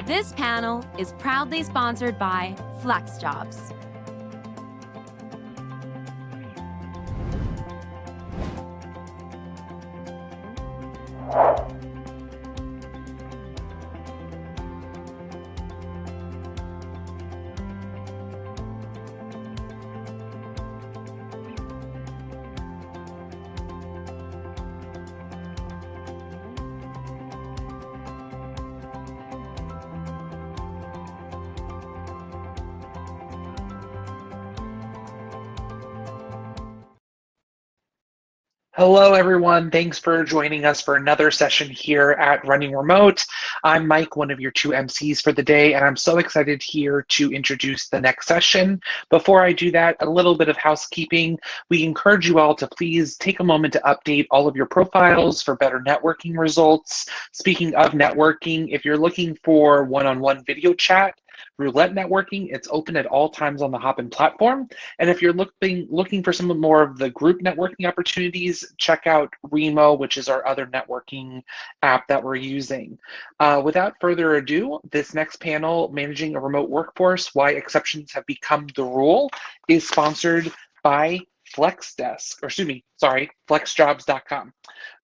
This panel is proudly sponsored by FlexJobs. Hello, everyone. Thanks for joining us for another session here at Running Remote. I'm Mike, one of your two MCs for the day, and I'm so excited here to introduce the next session. Before I do that, a little bit of housekeeping. We encourage you all to please take a moment to update all of your profiles for better networking results. Speaking of networking, if you're looking for one-on-one video chat, Roulette Networking, it's open at all times on the Hopin platform. And if you're looking for some more of the group networking opportunities, check out Remo, which is our other networking app that we're using. Without further ado, this next panel, Managing a Remote Workforce, Why Exceptions Have Become the Rule, is sponsored by FlexJobs.com.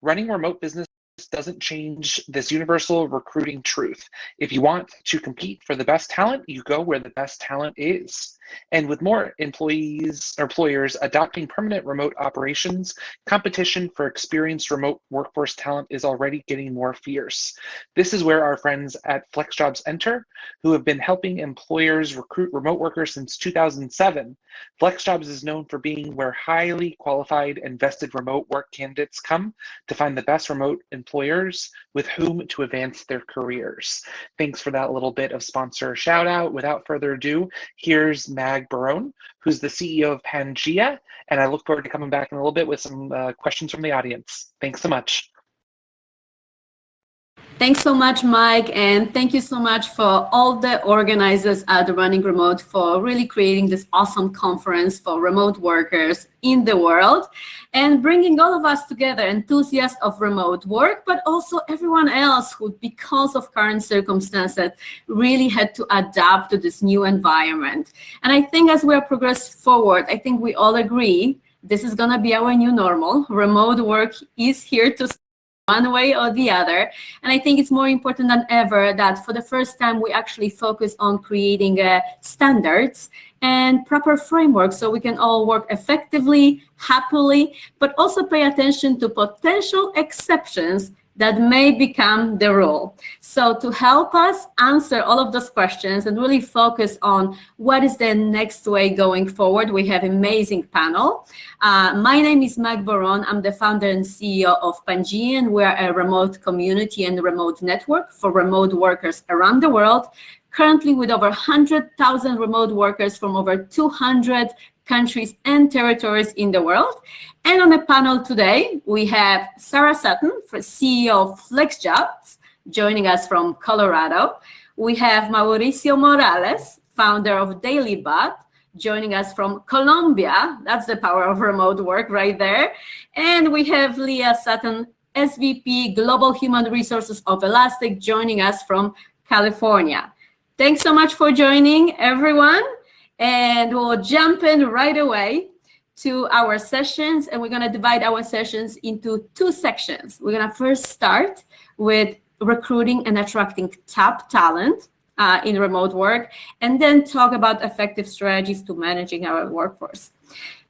Running remote business doesn't change this universal recruiting truth. If you want to compete for the best talent, you go where the best talent is. And with more employers adopting permanent remote operations, competition for experienced remote workforce talent is already getting more fierce. This is where our friends at FlexJobs enter, who have been helping employers recruit remote workers since 2007. FlexJobs is known for being where highly qualified and vested remote work candidates come to find the best remote employers with whom to advance their careers. Thanks for that little bit of sponsor shout out. Without further ado, here's Boron, who's the CEO of Pangian, and I look forward to coming back in a little bit with some questions from the audience. Thanks so much. Thanks so much, Mike, and thank you so much for all the organizers at Running Remote for really creating this awesome conference for remote workers in the world and bringing all of us together, enthusiasts of remote work, but also everyone else who, because of current circumstances, really had to adapt to this new environment. And I think as we progress forward, I think we all agree this is going to be our new normal. Remote work is here to stay one way or the other. And I think it's more important than ever that for the first time, we actually focus on creating standards and proper frameworks so we can all work effectively, happily, but also pay attention to potential exceptions that may become the rule. So to help us answer all of those questions and really focus on what is the next way going forward, we have an amazing panel. My name is Boron. I'm the founder and CEO of Pangian. We're a remote community and remote network for remote workers around the world, currently with over 100,000 remote workers from over 200 countries and territories in the world. And on the panel today, we have Sara Sutton, CEO of FlexJobs, joining us from Colorado. We have Mauricio Morales, founder of DailyBot, joining us from Colombia. That's the power of remote work right there. And we have Leah Sutton, SVP Global Human Resources of Elastic, joining us from California. Thanks so much for joining, everyone. And we'll jump in right away to our sessions, and we're going to divide our sessions into two sections. We're going to first start with recruiting and attracting top talent in remote work, and then talk about effective strategies to managing our workforce.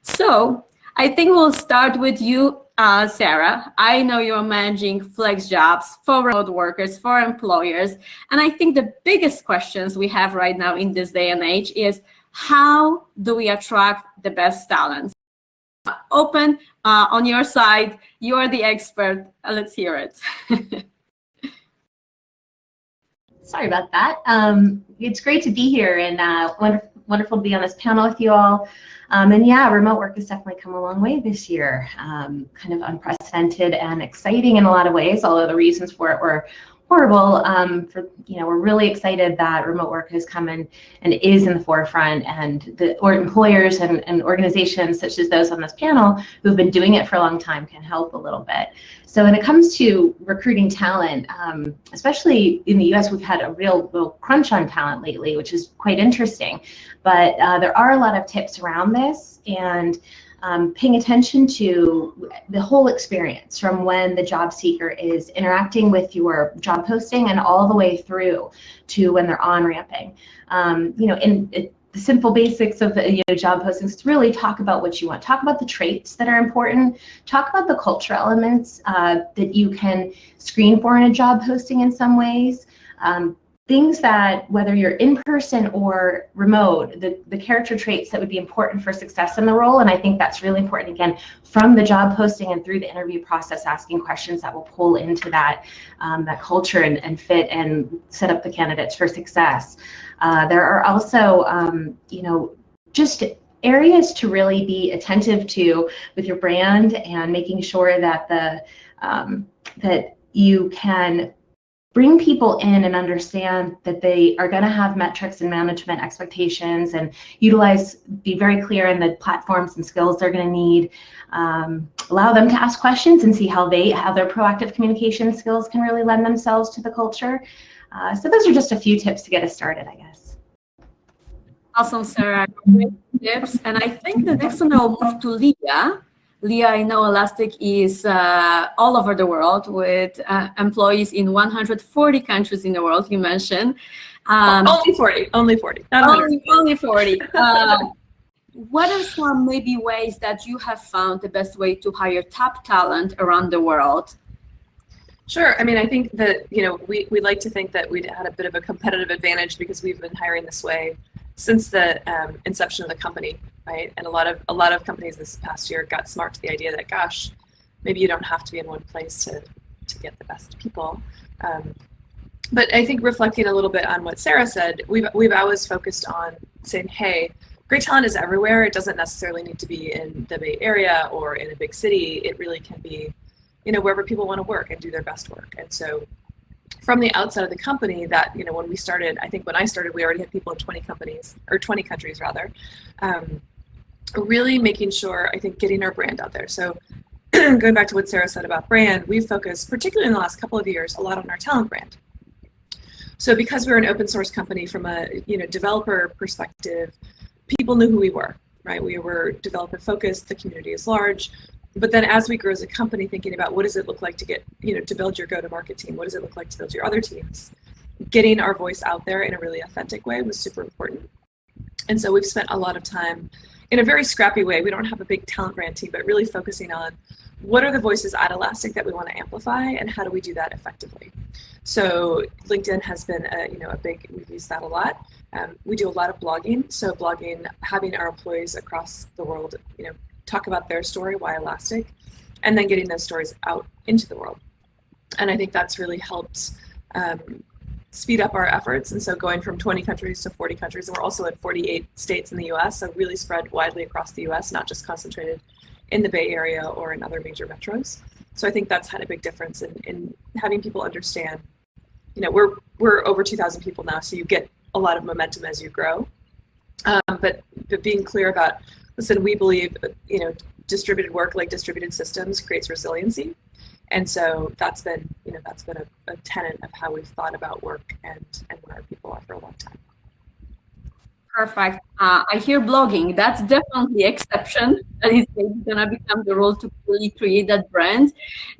So I think we'll start with you, Sara. I know you're managing FlexJobs for remote workers, for employers, and I think the biggest questions we have right now in this day and age is, how do we attract the best talents? Open on your side. You are the expert. Let's hear it. Sorry about that. It's great to be here and wonderful to be on this panel with you all. And yeah, remote work has definitely come a long way this year. Kind of unprecedented and exciting in a lot of ways, although the reasons for it horrible. We're really excited that remote work has come in and is in the forefront, and employers and organizations such as those on this panel who've been doing it for a long time can help a little bit. So when it comes to recruiting talent, especially in the US, we've had a real crunch on talent lately, which is quite interesting. But there are a lot of tips around this, and paying attention to the whole experience from when the job seeker is interacting with your job posting and all the way through to when they're on-ramping. The simple basics of job postings is really talk about what you want. Talk about the traits that are important. Talk about the culture elements that you can screen for in a job posting in some ways. Things that, whether you're in person or remote, the character traits that would be important for success in the role. And I think that's really important, again, from the job posting and through the interview process, asking questions that will pull into that culture and fit and set up the candidates for success. There are also, just areas to really be attentive to with your brand, and making sure that that you can bring people in and understand that they are going to have metrics and management expectations, and be very clear in the platforms and skills they're going to need. Allow them to ask questions and see how their proactive communication skills can really lend themselves to the culture. So those are just a few tips to get us started, I guess. Awesome, Sarah. Great tips. And I think the next one I'll move to Leah. Leah, I know Elastic is all over the world with employees in 140 countries in the world, you mentioned. Only 40, not 100. Only 40. What are some maybe ways that you have found the best way to hire top talent around the world? Sure. I mean, I think that, we like to think that we'd had a bit of a competitive advantage because we've been hiring this way since the inception of the company, right? And a lot of companies this past year got smart to the idea that, gosh, maybe you don't have to be in one place to get the best people. But I think reflecting a little bit on what Sarah said, we've always focused on saying, hey, great talent is everywhere. It doesn't necessarily need to be in the Bay Area or in a big city. It really can be, wherever people want to work and do their best work. And so from the outside of the company, that, when we started, I think when I started, we already had people in 20 countries rather. Really making sure, I think, getting our brand out there. So going back to what Sarah said about brand, we've focused, particularly in the last couple of years, a lot on our talent brand. So because we're an open source company, from a developer perspective, people knew who we were, right? We were developer focused, the community is large. But then as we grow as a company, thinking about what does it look like to get, to build your go-to-market team? What does it look like to build your other teams? Getting our voice out there in a really authentic way was super important. And so we've spent a lot of time in a very scrappy way. We don't have a big talent brand team, but really focusing on what are the voices at Elastic that we want to amplify, and how do we do that effectively? So LinkedIn has been we've used that a lot. We do a lot of blogging. So blogging, having our employees across the world, talk about their story, why Elastic, and then getting those stories out into the world. And I think that's really helped speed up our efforts. And so going from 20 countries to 40 countries, and we're also in 48 states in the US, so really spread widely across the US, not just concentrated in the Bay Area or in other major metros. So I think that's had a big difference in having people understand, we're over 2,000 people now, so you get a lot of momentum as you grow. But being clear about, listen, we believe, distributed work, like distributed systems, creates resiliency. And so that's been a tenet of how we've thought about work and where our people are for a long time. Perfect. I hear blogging. That's definitely exception. That is going to become the role to really create that brand.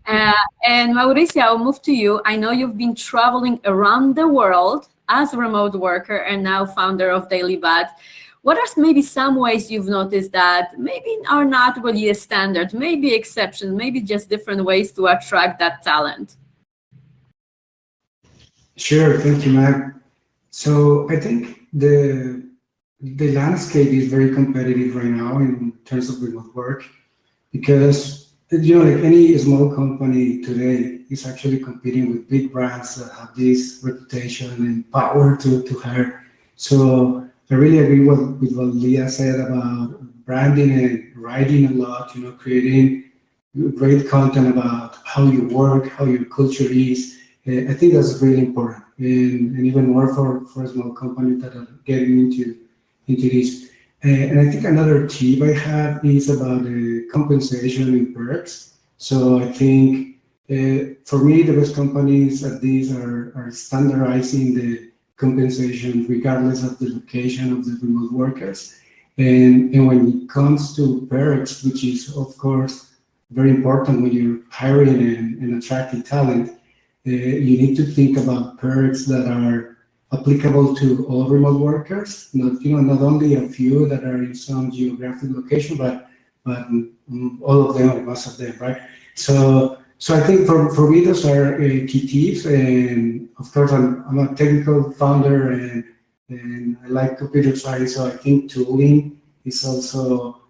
And Mauricio, I'll move to you. I know you've been traveling around the world as a remote worker and now founder of DailyBot. What are maybe some ways you've noticed that maybe are not really a standard, maybe exceptions, maybe just different ways to attract that talent? Sure, thank you, Mac. So I think the landscape is very competitive right now in terms of remote work, because like any small company today is actually competing with big brands that have this reputation and power to hire. So I really agree with what Leah said about branding and writing a lot, creating great content about how you work, how your culture is, I think that's really important, and even more for small companies that are getting into this. And I think another tip I have is about compensation and perks. So I think for me, the best companies at these are standardizing the compensation regardless of the location of the remote workers. And when it comes to perks, which is of course very important when you're hiring and attracting talent, you need to think about perks that are applicable to all remote workers, not only a few that are in some geographic location, but all of them, or most of them, right? So I think for me, those are key tips. And of course, I'm a technical founder and I like computer science, so I think tooling is also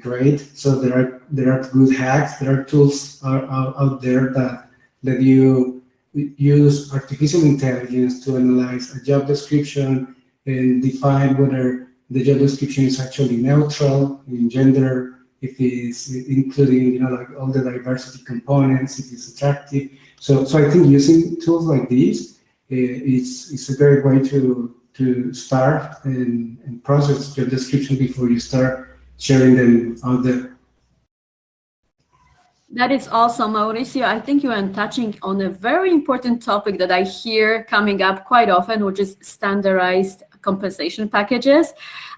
great. So there are good hacks, there are tools out there that let you use artificial intelligence to analyze a job description and define whether the job description is actually neutral in gender, if it's including, like all the diversity components, if it's attractive. So I think using tools like these is a great way to start and process job description before you start sharing them out there. That is awesome, Mauricio. I think you are touching on a very important topic that I hear coming up quite often, which is standardized compensation packages.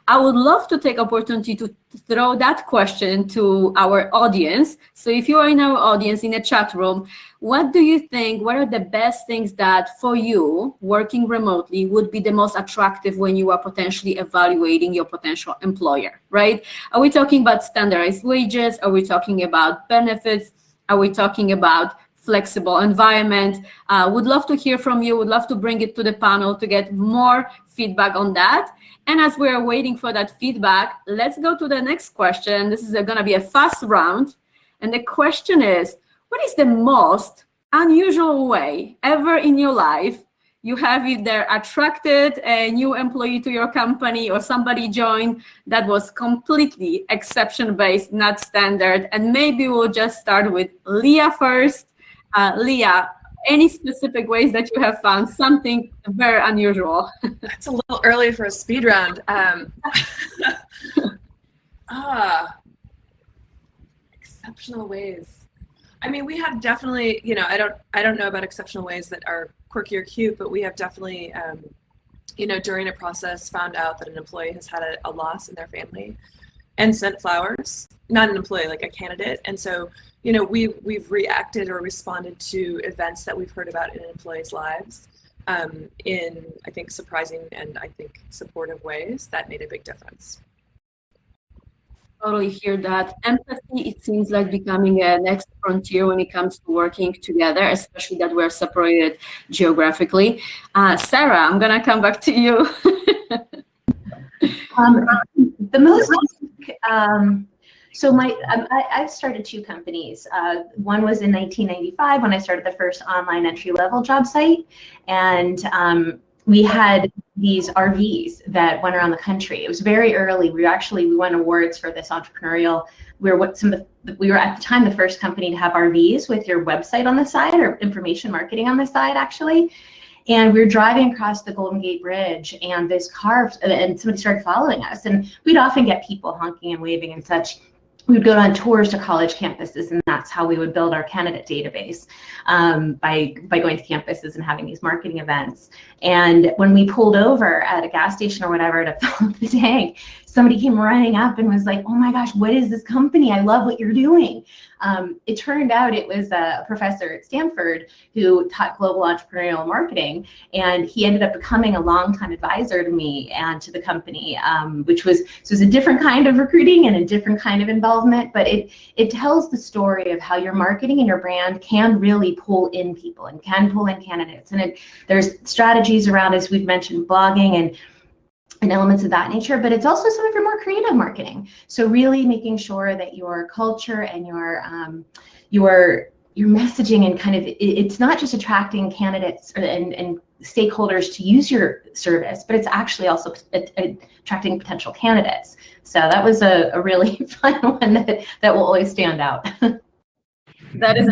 I would love to take opportunity to throw that question to our audience. So if you are in our audience in the chat room, what do you think, what are the best things that for you working remotely would be the most attractive when you are potentially evaluating your potential employer, right? Are we talking about standardized wages? Are we talking about benefits? Are we talking about flexible environment? Would love to hear from you, would love to bring it to the panel to get more feedback on that. And as we're waiting for that feedback, let's go to the next question. This is gonna be a fast round. And the question is, what is the most unusual way ever in your life you have either attracted a new employee to your company or somebody joined that was completely exception-based, not standard? And maybe we'll just start with Leah first. Leah, any specific ways that you have found something very unusual? It's a little early for a speed round. Exceptional ways. I mean, we have definitely, I don't know about exceptional ways that are quirky or cute, but we have definitely, during a process found out that an employee has had a loss in their family and sent flowers, not an employee, like a candidate. And so, we've reacted or responded to events that we've heard about in employees' lives in, I think, surprising and I think supportive ways that made a big difference. Totally hear that. Empathy, it seems like becoming a next frontier when it comes to working together, especially that we're separated geographically. Sara, I'm gonna come back to you. The most, I've started two companies. One was in 1995 when I started the first online entry-level job site, and we had these RVs that went around the country. It was very early. We won awards for this entrepreneurial. We were at the time the first company to have RVs with your website on the side or information marketing on the side, actually. And we were driving across the Golden Gate Bridge, and this car, and somebody started following us. And we'd often get people honking and waving and such. We would go on tours to college campuses, and that's how we would build our candidate database, by going to campuses and having these marketing events. And when we pulled over at a gas station or whatever to fill up the tank, somebody came running up and was like, "Oh my gosh, what is this company? I love what you're doing." It turned out it was a professor at Stanford who taught global entrepreneurial marketing, and he ended up becoming a longtime advisor to me and to the company, which was a different kind of recruiting and a different kind of involvement, but it tells the story of how your marketing and your brand can really pull in people and can pull in candidates. And there's strategies around, as we've mentioned, blogging and elements of that nature, but it's also some of your more creative marketing. So really making sure that your culture and your messaging and kind of, it's not just attracting candidates and stakeholders to use your service, but it's actually also attracting potential candidates. So that was a really fun one that will always stand out. That is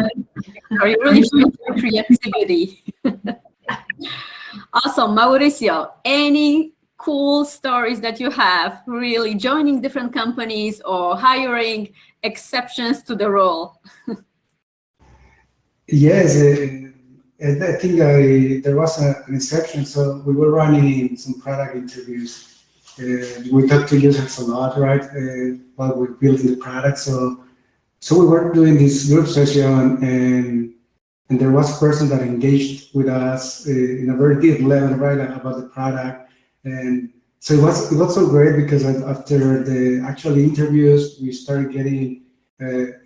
you really showing your creativity. Awesome. Mauricio, any cool stories that you have really joining different companies or hiring exceptions to the rule? Yes, and I think there was an exception. So we were running some product interviews. We talked to users a lot, right? While we're building the product. So we were doing this group session, and there was a person that engaged with us in a very deep level, right, about the product. And so it was so great because after the actual interviews, we started getting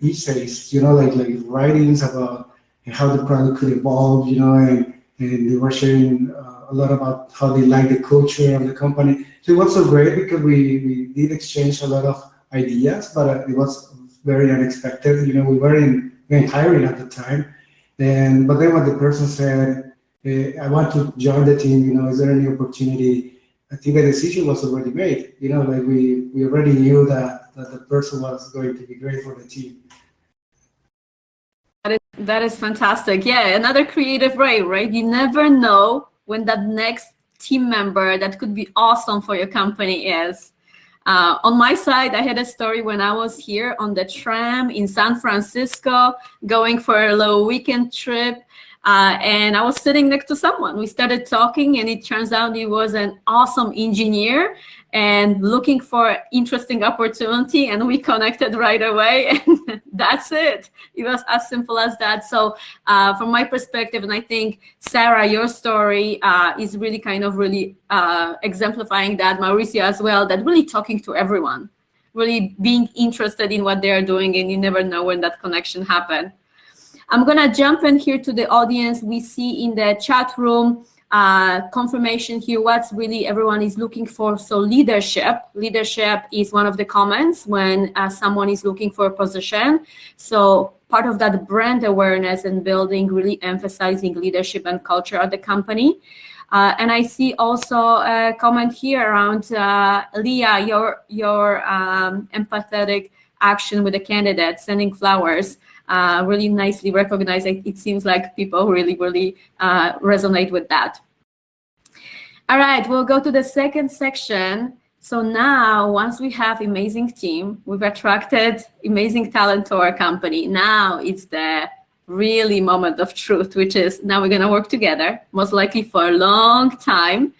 essays, like writings about how the product could evolve, and they were sharing a lot about how they like the culture of the company. So it was so great because we did exchange a lot of ideas, but it was very unexpected. We weren't hiring at the time. But then when the person said, I want to join the team, is there any opportunity? I think the decision was already made, like we already knew that the person was going to be great for the team. That is fantastic. Yeah, another creative way, right? You never know when that next team member that could be awesome for your company is. On my side, I had a story when I was here on the tram in San Francisco, going for a little weekend trip. And I was sitting next to someone. We started talking, and it turns out he was an awesome engineer and looking for interesting opportunity, and we connected right away, and that's it. It was as simple as that. So from my perspective, and I think, Sara, your story is really kind of exemplifying that, Mauricio as well, that really talking to everyone, really being interested in what they're doing, and you never know when that connection happened. I'm going to jump in here to the audience. We see in the chat room confirmation here what's really everyone is looking for. So leadership is one of the comments when someone is looking for a position. So part of that brand awareness and building, really emphasizing leadership and culture at the company. And I see also a comment here around Leah, your empathetic action with the candidate, sending flowers. Really nicely recognized. It seems like people really resonate with that. All right, we'll go to the second section. So now, once we have amazing team, we've attracted amazing talent to our company. Now it's the really moment of truth, which is now we're going to work together, most likely for a long time.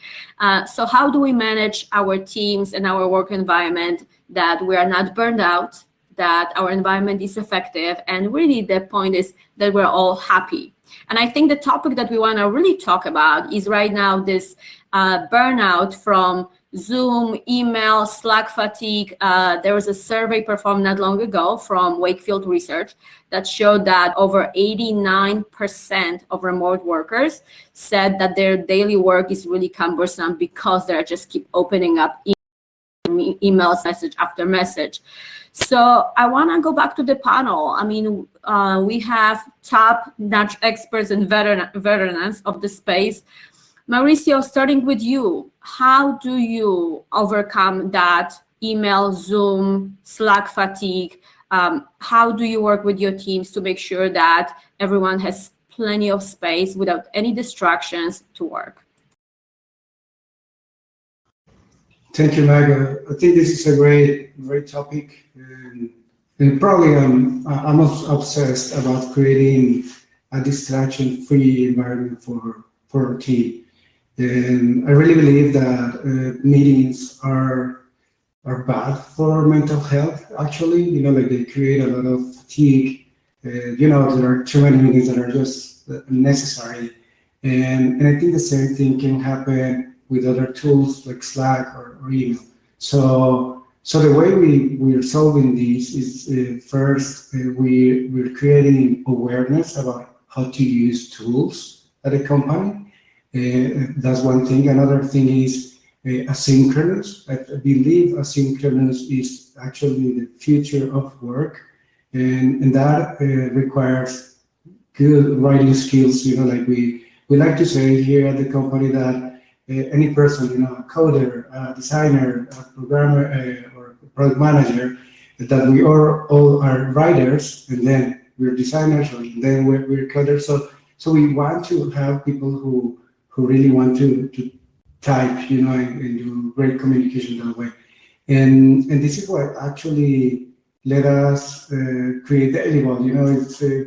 So how do we manage our teams and our work environment that we are not burned out, that our environment is effective, and really the point is that we're all happy. And I think the topic that we want to really talk about is right now this burnout from Zoom, email, Slack fatigue. There was a survey performed not long ago from Wakefield Research that showed that over 89% of remote workers said that their daily work is really cumbersome because they just keep opening up emails, message after message. So I want to go back to the panel. I mean, we have top-notch experts and veterans of the space. Mauricio, starting with you, how do you overcome that email, Zoom, Slack fatigue? How do you work with your teams to make sure that everyone has plenty of space without any distractions to work? Thank you, Magda. I think this is a great topic, and probably I'm obsessed about creating a distraction-free environment for our team. And I really believe that meetings are bad for mental health. Actually, like they create a lot of fatigue. There are too many meetings that are just unnecessary, and I think the same thing can happen with other tools like Slack or email. So the way we are solving this is first we're creating awareness about how to use tools at a company. That's one thing. Another thing is asynchronous. I believe asynchronous is actually the future of work, and that requires good writing skills. Like we like to say here at the company that any person, a coder, a designer, a programmer, or a product manager, that we all are writers, and then we're designers, or then we're coders. So we want to have people who really want to type, and do great communication that way. And this is what actually let us create DailyBot.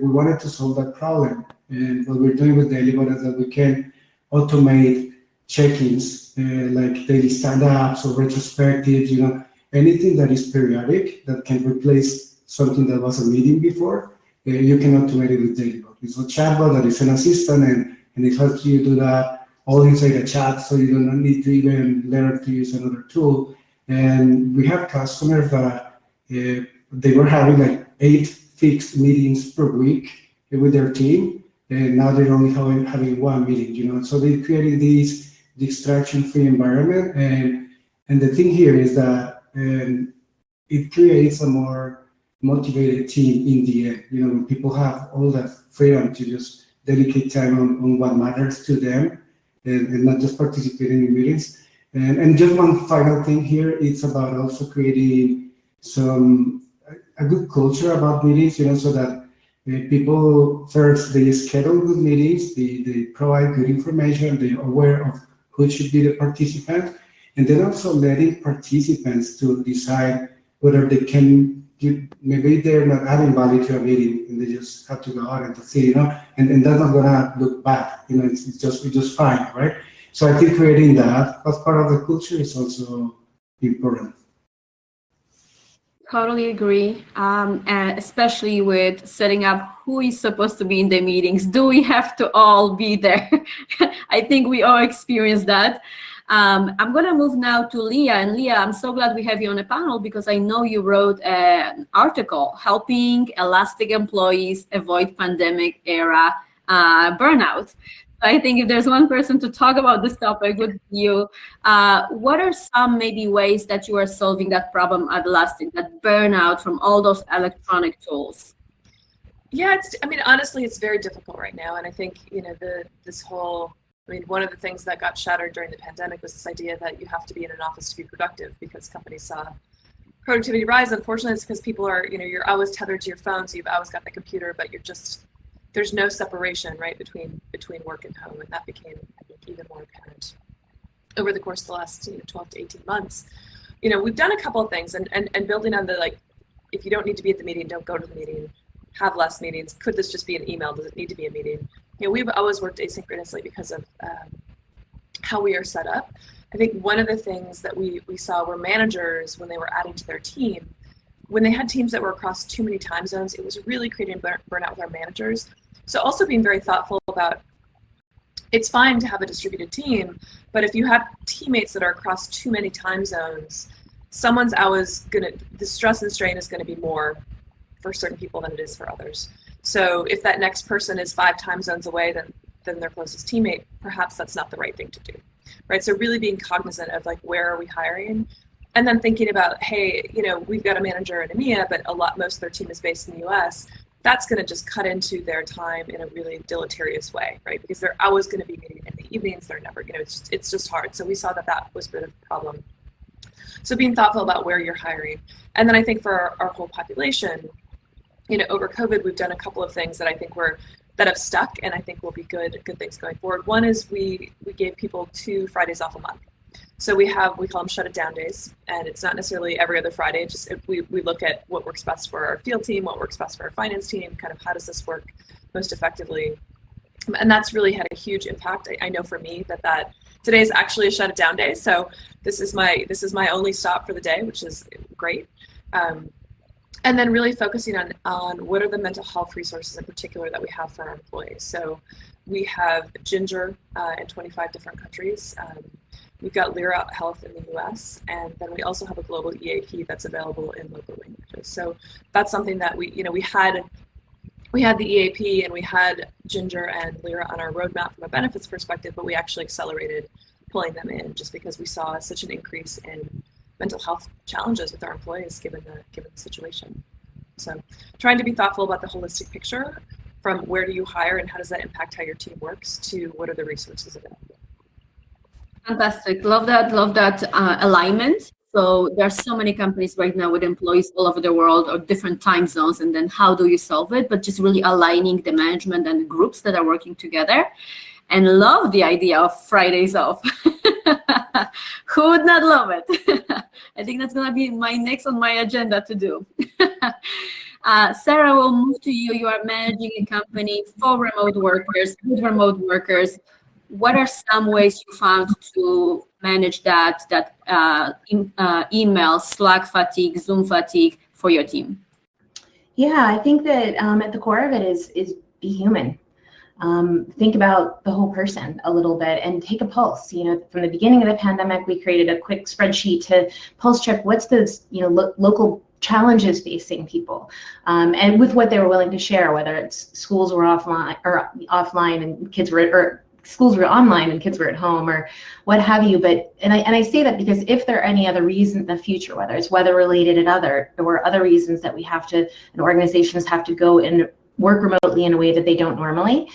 We wanted to solve that problem. And what we're doing with DailyBot is that we can automate check-ins, like daily stand-ups or retrospectives, anything that is periodic that can replace something that was a meeting before, you can automate it with DailyBot. It's a chatbot that is an assistant, and it helps you do that all inside a chat, so you don't need to even learn to use another tool. And we have customers that they were having like 8 fixed meetings per week with their team, and now they're only having 1 meeting, So they created this distraction-free environment, and the thing here is that it creates a more motivated team in the end. When people have all that freedom to just dedicate time on what matters to them, and not just participating in meetings. And just one final thing here, it's about also creating a good culture about meetings, so that people first, they schedule good meetings, they provide good information, they're aware of who should be the participant, and then also letting participants to decide whether they can maybe they're not adding value to a meeting and they just have to go out and to see, and that's not gonna look bad, it's just fine, right? So I think creating that as part of the culture is also important. Totally agree, especially with setting up who is supposed to be in the meetings. Do we have to all be there? I think we all experience that. I'm going to move now to Leah. And Leah, I'm so glad we have you on the panel because I know you wrote an article helping Elastic employees avoid pandemic era burnout. I think if there's one person to talk about this topic with you, what are some maybe ways that you are solving that problem at Elastic, that burnout from all those electronic tools? Yeah, honestly, it's very difficult right now. And I think, one of the things that got shattered during the pandemic was this idea that you have to be in an office to be productive because companies saw productivity rise. Unfortunately, it's because people are, you're always tethered to your phone, so you've always got the computer, but there's no separation, right, between work and home, and that became, I think, even more apparent over the course of the last 12 to 18 months. We've done a couple of things, and building on the, if you don't need to be at the meeting, don't go to the meeting, have less meetings. Could this just be an email? Does it need to be a meeting? We've always worked asynchronously because of how we are set up. I think one of the things that we saw were managers, when they were adding to their team, when they had teams that were across too many time zones, it was really creating burnout with our managers. So also being very thoughtful about, it's fine to have a distributed team, but if you have teammates that are across too many time zones, the stress and strain is going to be more for certain people than it is for others. So if that next person is 5 time zones away than their closest teammate, perhaps that's not the right thing to do, right? So really being cognizant of where are we hiring? And then thinking about, hey, we've got a manager in EMEA, but most of their team is based in the US. That's going to just cut into their time in a really deleterious way, right? Because they're always going to be meeting in the evenings. They're never, it's just hard. So we saw that was a bit of a problem. So being thoughtful about where you're hiring. And then I think for our whole population, over COVID, we've done a couple of things that I think that have stuck and I think will be good things going forward. One is we gave people 2 Fridays off a month. So we call them shut it down days, and it's not necessarily every other Friday. It's just we look at what works best for our field team, what works best for our finance team, kind of how does this work most effectively. And that's really had a huge impact. I know for me that today is actually a shut it down day. So this is my only stop for the day, which is great. And then really focusing on what are the mental health resources in particular that we have for our employees. So we have Ginger in 25 different countries. We've got Leah Health in the US, and then we also have a global EAP that's available in local languages. So that's something that we had the EAP and we had Ginger and Leah on our roadmap from a benefits perspective, but we actually accelerated pulling them in just because we saw such an increase in mental health challenges with our employees given the situation. So trying to be thoughtful about the holistic picture from where do you hire and how does that impact how your team works to what are the resources available. Fantastic. Love that alignment. So there are so many companies right now with employees all over the world or different time zones, and then how do you solve it? But just really aligning the management and the groups that are working together. And love the idea of Fridays off. Who would not love it? I think that's gonna be my next on my agenda to do. Sara, we'll move to you. You are managing a company for remote workers, with remote workers. What are some ways you found to manage that email, Slack fatigue, Zoom fatigue for your team? Yeah, I think that at the core of it is be human. Think about the whole person a little bit and take a pulse. You know, from the beginning of the pandemic, we created a quick spreadsheet to pulse check what's the local challenges facing people, and with what they were willing to share, whether it's schools were offline and kids were, or schools were online and kids were at home, or what have you. But and I say that because if there are any other reasons in the future, whether it's weather related or other reasons that we have to, and organizations have to go and work remotely in a way that they don't normally,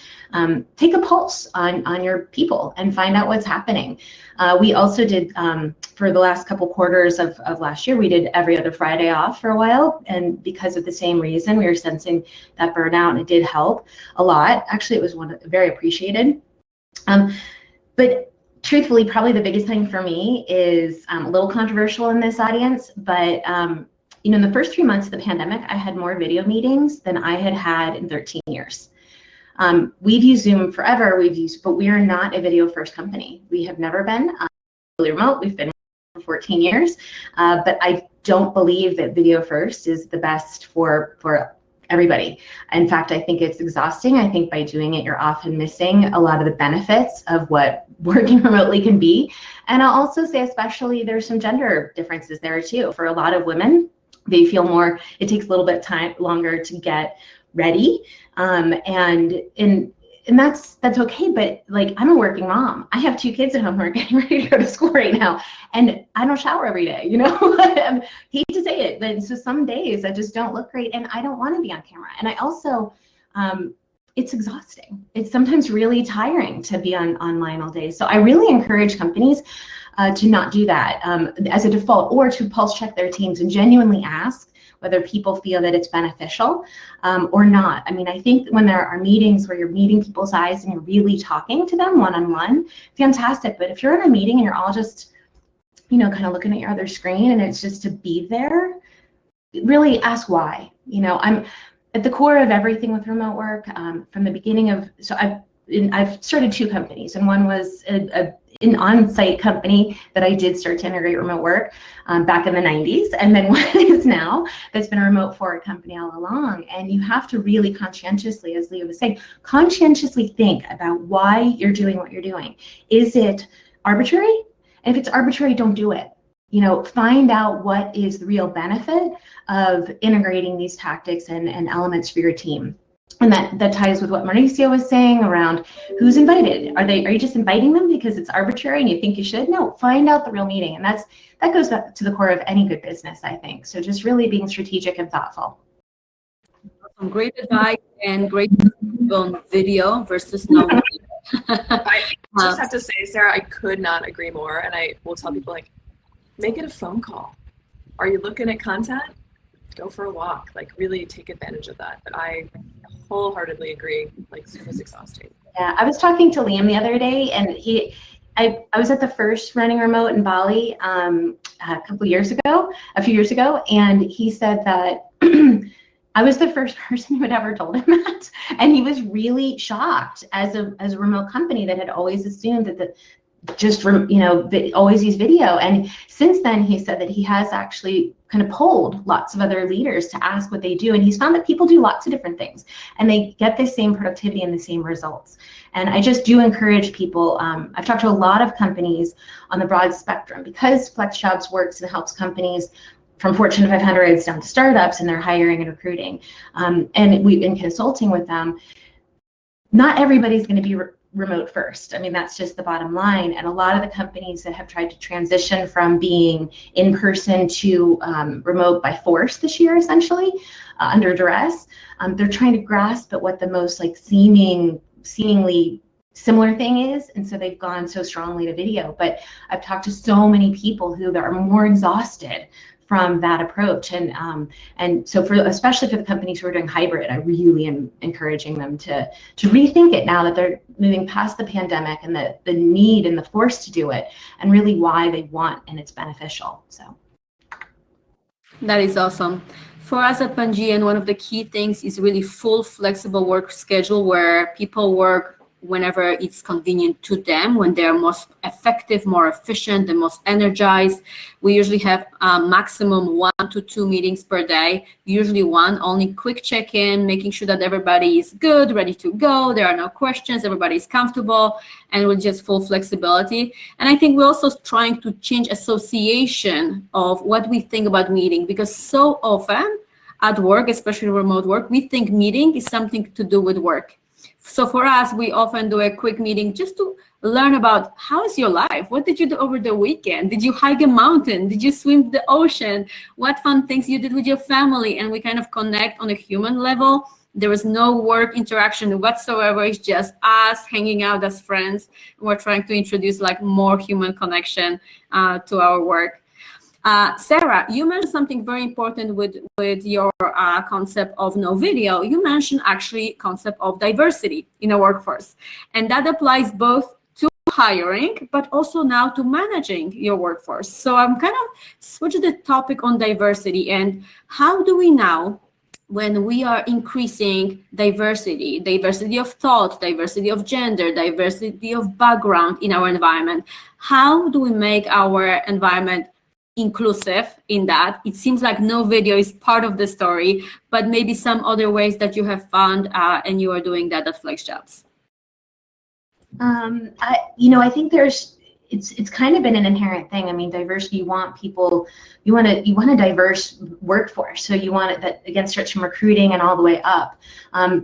take a pulse on your people and find out what's happening. We also did, for the last couple quarters of last year, we did every other Friday off for a while. And because of the same reason, we were sensing that burnout, and it did help a lot. Actually, it was very appreciated. But truthfully, probably the biggest thing for me is a little controversial in this audience, but you know, in the first 3 months of the pandemic, I had more video meetings than I had in 13 years. We've used Zoom forever, but we are not a video first company. We have never been fully remote. We've been for 14 years, but I don't believe that video first is the best for everybody. In fact, I think it's exhausting. I think by doing it, you're often missing a lot of the benefits of what working remotely can be. And I'll also say, especially, there's some gender differences there too. For a lot of women, they feel more, it takes a little bit longer to get ready. And that's okay, but like, I'm a working mom. I have 2 kids at home who are getting ready to go to school right now, and I don't shower every day, you know? I hate to say it, but so some days I just don't look great, and I don't want to be on camera. And I also, it's exhausting. It's sometimes really tiring to be online all day. So I really encourage companies to not do that as a default, or to pulse check their teams and genuinely ask whether people feel that it's beneficial or not. I mean, I think when there are meetings where you're meeting people's eyes and you're really talking to them one-on-one, fantastic. But if you're in a meeting and you're all just, you know, kind of looking at your other screen and it's just to be there, really ask why. You know, I'm at the core of everything with remote work from the beginning of, so I've started 2 companies, and one was an on-site company that I did start to integrate remote work back in the 90s, and then one is now that's been a remote forward company all along. And you have to really conscientiously, as Leah was saying, conscientiously think about why you're doing what you're doing. Is it arbitrary? And if it's arbitrary, don't do it. You know, find out what is the real benefit of integrating these tactics and elements for your team. And that ties with what Mauricio was saying around who's invited. Are you just inviting them because it's arbitrary and you think you should? No, find out the real meaning. And that goes back to the core of any good business, I think. So just really being strategic and thoughtful. Some great advice and great on video versus no video. I just have to say, Sara, I could not agree more. And I will tell people, like, make it a phone call. Are you looking at content? Go for a walk. Like, really take advantage of that. But I wholeheartedly agree. Like, Zoom is exhausting. Yeah, I was talking to Liam the other day, and I was at the first running remote in Bali a few years ago, and he said that I was the first person who had ever told him that, and he was really shocked as a remote company that had always assumed that always use video. And since then, he said that he has actually kind of polled lots of other leaders to ask what they do, and he's found that people do lots of different things and they get the same productivity and the same results. And I just do encourage people. I've talked to a lot of companies on the broad spectrum, because FlexJobs works and helps companies from Fortune 500s down to startups, and they're hiring and recruiting. And we've been consulting with them. Not everybody's going to be remote first. I mean, that's just the bottom line. And a lot of the companies that have tried to transition from being in person to remote by force this year, essentially, under duress, they're trying to grasp at what the most like seemingly similar thing is, and so they've gone so strongly to video. But I've talked to so many people who are more exhausted from that approach, and so especially for the companies who are doing hybrid, I really am encouraging them to rethink it now that they're moving past the pandemic and the need and the force to do it, and really why they want and it's beneficial. So that is awesome. For us at Pangian, one of the key things is really full flexible work schedule where people work whenever it's convenient to them, when they're most effective, more efficient, the most energized. We usually have a maximum 1 to 2 meetings per day, usually one, only quick check-in, making sure that everybody is good, ready to go, there are no questions, everybody is comfortable, and with just full flexibility. And I think we're also trying to change association of what we think about meeting, because so often at work, especially remote work, we think meeting is something to do with work. So for us, we often do a quick meeting just to learn about how is your life? What did you do over the weekend? Did you hike a mountain? Did you swim the ocean? What fun things you did with your family? And we kind of connect on a human level. There is no work interaction whatsoever. It's just us hanging out as friends. We're trying to introduce like more human connection to our work. Sara, you mentioned something very important with your concept of no video. You mentioned actually concept of diversity in a workforce. And that applies both to hiring, but also now to managing your workforce. So I'm kind of switching the topic on diversity, and how do we now, when we are increasing diversity of thought, diversity of gender, diversity of background in our environment, how do we make our environment inclusive in that? It seems like no video is part of the story, but maybe some other ways that you have found and you are doing that at FlexJobs. I think it's kind of been an inherent thing. I mean, diversity, you want people, you want a diverse workforce. So you want it that, again, starts from recruiting and all the way up.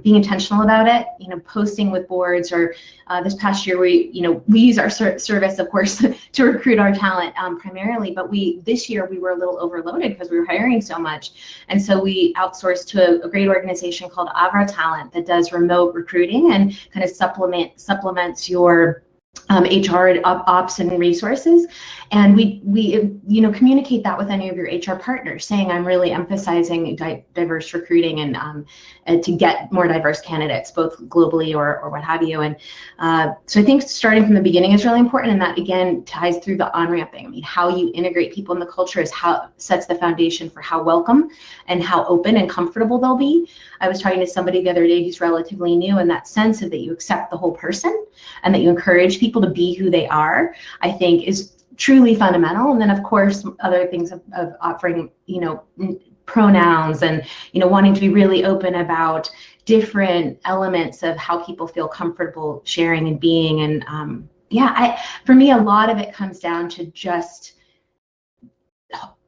Being intentional about it, posting with boards, or this past year we use our service, of course, to recruit our talent primarily. But this year we were a little overloaded because we were hiring so much, and so we outsourced to a great organization called Avra Talent that does remote recruiting and kind of supplements your HR ops and resources. And we communicate that with any of your HR partners, saying I'm really emphasizing diverse recruiting and to get more diverse candidates, both globally or what have you. And so I think starting from the beginning is really important, and that again ties through the on-ramping. I mean, how you integrate people in the culture is how sets the foundation for how welcome and how open and comfortable they'll be. I was talking to somebody the other day who's relatively new, and that sense of that you accept the whole person and that you encourage people to be who they are, I think is truly fundamental. And then of course other things of offering pronouns and wanting to be really open about different elements of how people feel comfortable sharing and being. And for me, a lot of it comes down to just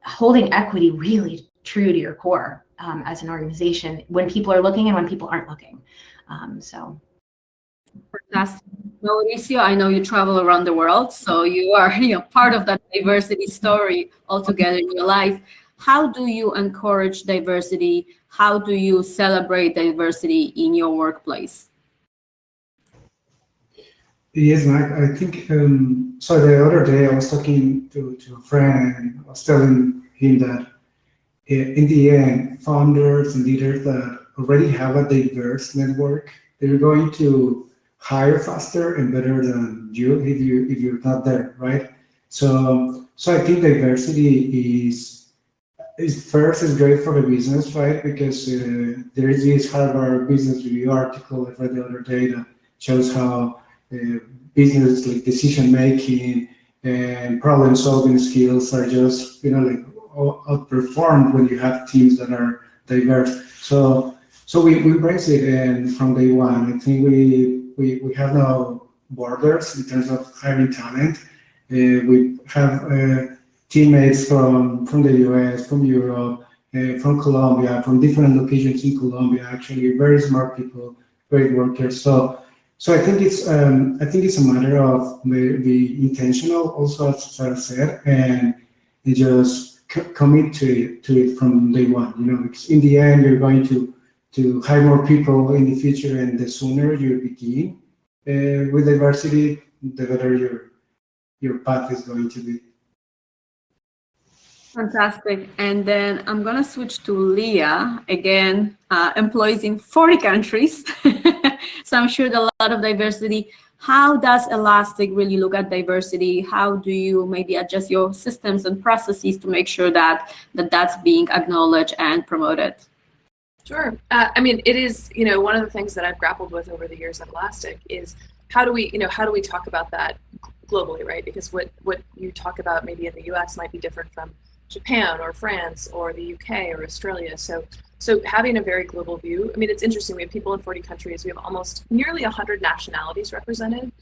holding equity really true to your core as an organization when people are looking and when people aren't looking. Fantastic. Mauricio, I know you travel around the world, so you are part of that diversity story altogether in your life. How do you encourage diversity? How do you celebrate diversity in your workplace? Yes, Mike, I think, so the other day I was talking to a friend, and I was telling him that in the end, founders and leaders that already have a diverse network, they're going to hire faster and better than you if you're not there, right? So I think diversity is great for the business, right? Because there is this Harvard Business Review article I read the other day that shows how business like decision making and problem solving skills are just outperformed when you have teams that are diverse. So we embrace it, and from day one, I think we have no borders in terms of hiring talent. We have teammates from the US, from Europe, from Colombia, from different locations in Colombia. Actually, very smart people, great workers. So I think it's a matter of be intentional, also as Sara said, and just commit to it from day one. Because in the end, you're going to hire more people in the future, and the sooner you begin, with diversity, the better your path is going to be. Fantastic. And then I'm going to switch to Leah. Again, employees in 40 countries. So I'm sure a lot of diversity. How does Elastic really look at diversity? How do you maybe adjust your systems and processes to make sure that that's being acknowledged and promoted? Sure. I mean, it is, one of the things that I've grappled with over the years at Elastic is how do we talk about that globally, right? Because what you talk about maybe in the US might be different from Japan or France or the UK or Australia. So having a very global view, I mean, it's interesting. We have people in 40 countries. We have almost nearly 100 nationalities represented,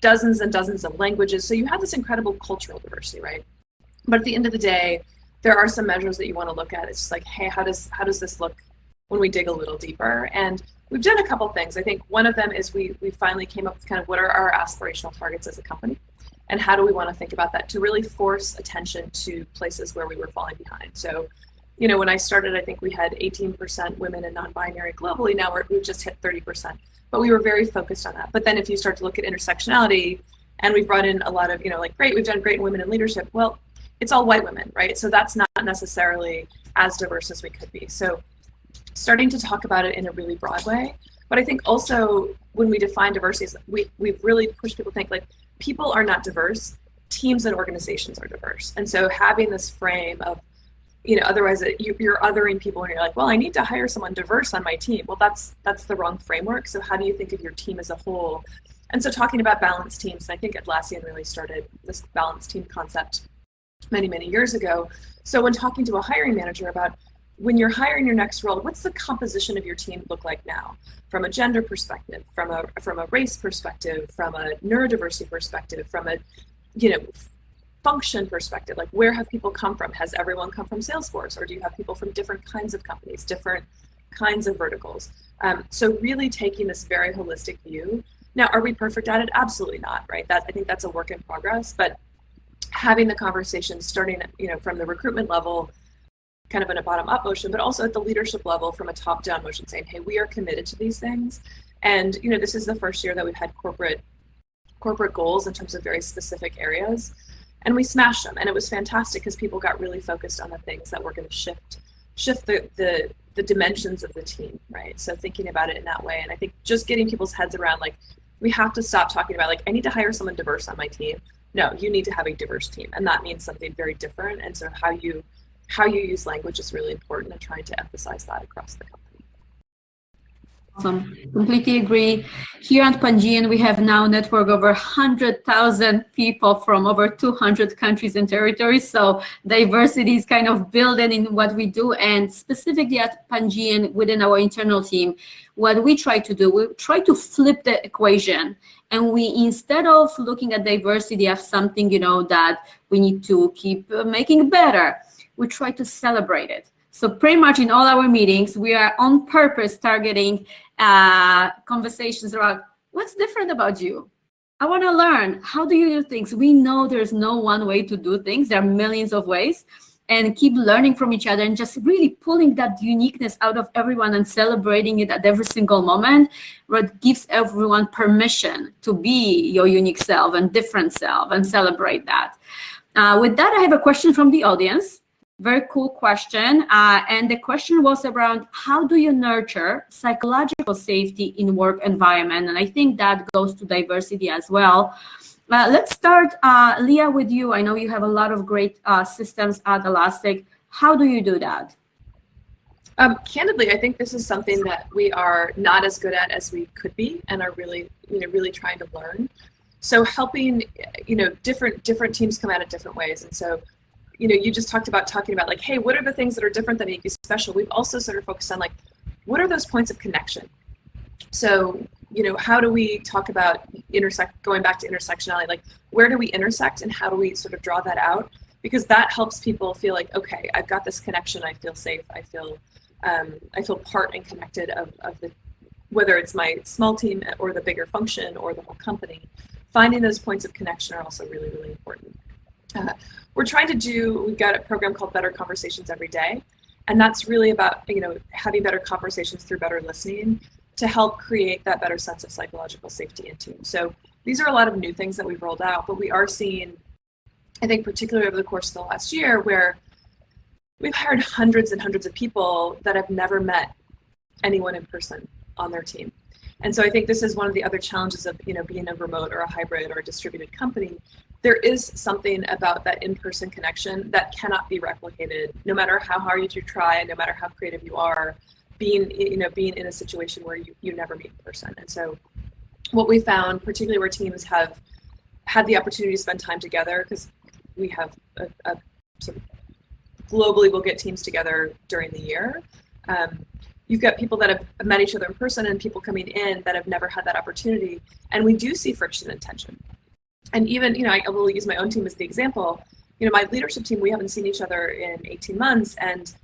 dozens and dozens of languages. So you have this incredible cultural diversity, right? But at the end of the day, there are some measures that you want to look at. It's just like, hey, how does this look when we dig a little deeper? And we've done a couple things. I think one of them is we finally came up with kind of what are our aspirational targets as a company, and how do we want to think about that to really force attention to places where we were falling behind. So, when I started, I think we had 18% women and non-binary globally. Now we've just hit 30%, but we were very focused on that. But then if you start to look at intersectionality, and we've brought in a lot of, great, we've done great in women in leadership. Well, it's all white women, right? So that's not necessarily as diverse as we could be. So starting to talk about it in a really broad way. But I think also when we define diversity, we've really pushed people to think like people are not diverse, teams and organizations are diverse. And so having this frame of, otherwise you're othering people and you're like, well, I need to hire someone diverse on my team. Well, that's the wrong framework. So how do you think of your team as a whole? And so talking about balanced teams, and I think Atlassian really started this balanced team concept many, many years ago. So when talking to a hiring manager about when you're hiring your next role, what's the composition of your team look like now? From a gender perspective, from a race perspective, from a neurodiversity perspective, from a, function perspective, like where have people come from? Has everyone come from Salesforce, or do you have people from different kinds of companies, different kinds of verticals? So really taking this very holistic view. Now, are we perfect at it? Absolutely not, right? I think that's a work in progress, but having the conversation starting, from the recruitment level, kind of in a bottom-up motion, but also at the leadership level from a top-down motion saying, hey, we are committed to these things. And, this is the first year that we've had corporate goals in terms of very specific areas. And we smashed them, and it was fantastic because people got really focused on the things that were going to shift the dimensions of the team, right? So thinking about it in that way, and I think just getting people's heads around, like, we have to stop talking about like, I need to hire someone diverse on my team. No, you need to have a diverse team, and that means something very different. And so how you use language is really important, and trying to emphasize that across the company. Awesome. Completely agree. Here at Pangian, we have now a network over 100,000 people from over 200 countries and territories. So diversity is kind of built in what we do. And specifically at Pangian, within our internal team, what we try to do, we try to flip the equation. And we, instead of looking at diversity as something, that we need to keep making better, we try to celebrate it. So pretty much in all our meetings, we are on purpose targeting conversations around what's different about you. I want to learn. How do you do things? We know there's no one way to do things. There are millions of ways, and keep learning from each other and just really pulling that uniqueness out of everyone and celebrating it at every single moment, what gives everyone permission to be your unique self and different self and celebrate that. With that, I have a question from the audience. Very cool question. And the question was around how do you nurture psychological safety in work environment? And I think that goes to diversity as well. Let's start, Leah, with you. I know you have a lot of great systems at Elastic. How do you do that? Candidly, I think this is something that we are not as good at as we could be, and are really, really trying to learn. So helping, different teams come at it different ways. And so, you just talking about like, hey, what are the things that are different that make you special? We've also sort of focused on like, what are those points of connection? So, how do we talk about going back to intersectionality, like where do we intersect and how do we sort of draw that out? Because that helps people feel like, okay, I've got this connection. I feel safe. I feel part and connected of whether it's my small team or the bigger function or the whole company. Finding those points of connection are also really, really important. We've got a program called Better Conversations Every Day. And that's really about, having better conversations through better listening. to help create that better sense of psychological safety in teams. So these are a lot of new things that we've rolled out, but we are seeing, I think particularly over the course of the last year, where we've hired hundreds and hundreds of people that have never met anyone in person on their team. And so I think this is one of the other challenges of, being a remote or a hybrid or a distributed company. There is something about that in-person connection that cannot be replicated, no matter how hard you try, no matter how creative you are, being in a situation where you never meet in person. And so what we found, particularly where teams have had the opportunity to spend time together, because we have a sort of globally, we'll get teams together during the year. You've got people that have met each other in person and people coming in that have never had that opportunity. And we do see friction and tension. And even, I will use my own team as the example. My leadership team, we haven't seen each other in 18 months. And,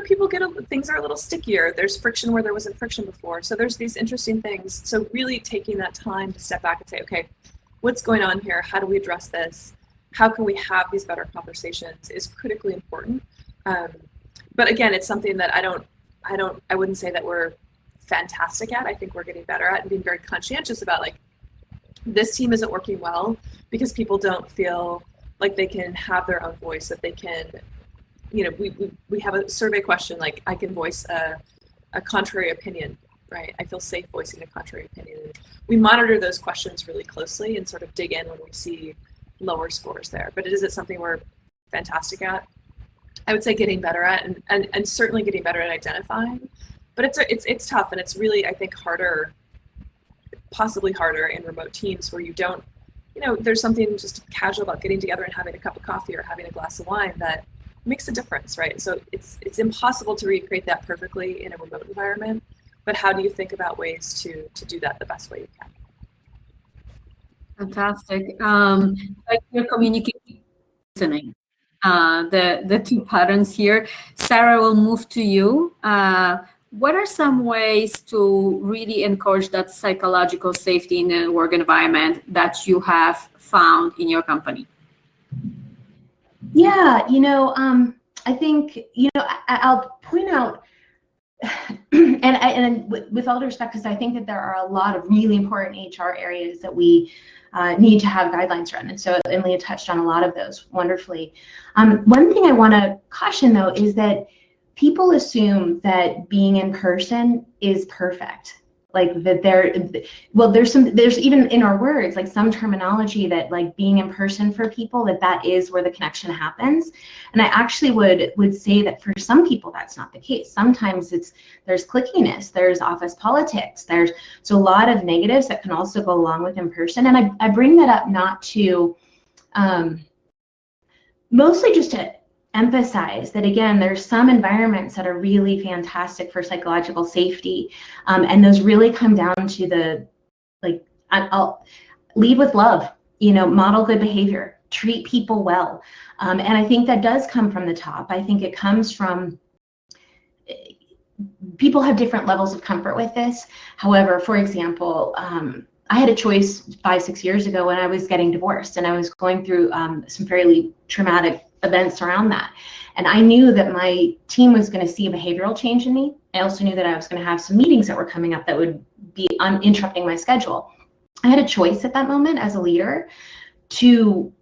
people things are a little stickier. There's friction where there wasn't friction before. So there's these interesting things. So really taking that time to step back and say, okay, what's going on here? How do we address this? How can we have these better conversations is critically important. But again, it's something that I wouldn't say that we're fantastic at. I think we're getting better at and being very conscientious about, like, this team isn't working well because people don't feel like they can have their own voice, that they can, we have a survey question, like, I can voice a contrary opinion, right? I feel safe voicing a contrary opinion. And we monitor those questions really closely and sort of dig in when we see lower scores there. But is it something we're fantastic at? I would say getting better at, and certainly getting better at identifying, but it's tough, and it's really, I think, harder, possibly harder in remote teams where you don't, there's something just casual about getting together and having a cup of coffee or having a glass of wine that makes a difference, right? So it's impossible to recreate that perfectly in a remote environment, but how do you think about ways to do that the best way you can? Fantastic. Like your communication, listening. The two patterns here. Sara, will move to you. What are some ways to really encourage that psychological safety in a work environment that you have found in your company? Yeah, I think, I'll point out, and with all due respect, because I think that there are a lot of really important HR areas that we need to have guidelines around. And so, and Leah touched on a lot of those wonderfully. One thing I want to caution, though, is that people assume that being in person is perfect. Like that there's even in our words, like some terminology that, like, being in person for people, that is where the connection happens. And I actually would say that for some people, that's not the case. Sometimes there's clickiness, there's office politics, there's a lot of negatives that can also go along with in person. And I bring that up not to, mostly just to emphasize that, again, there's some environments that are really fantastic for psychological safety, and those really come down to I'll lead with love, model good behavior, treat people well, and I think that does come from the top. I think it comes from, people have different levels of comfort with this. However, for example, I had a choice 5-6 years ago when I was getting divorced, and I was going through some fairly traumatic events around that. And I knew that my team was going to see a behavioral change in me. I also knew that I was going to have some meetings that were coming up that would be interrupting my schedule. I had a choice at that moment as a leader to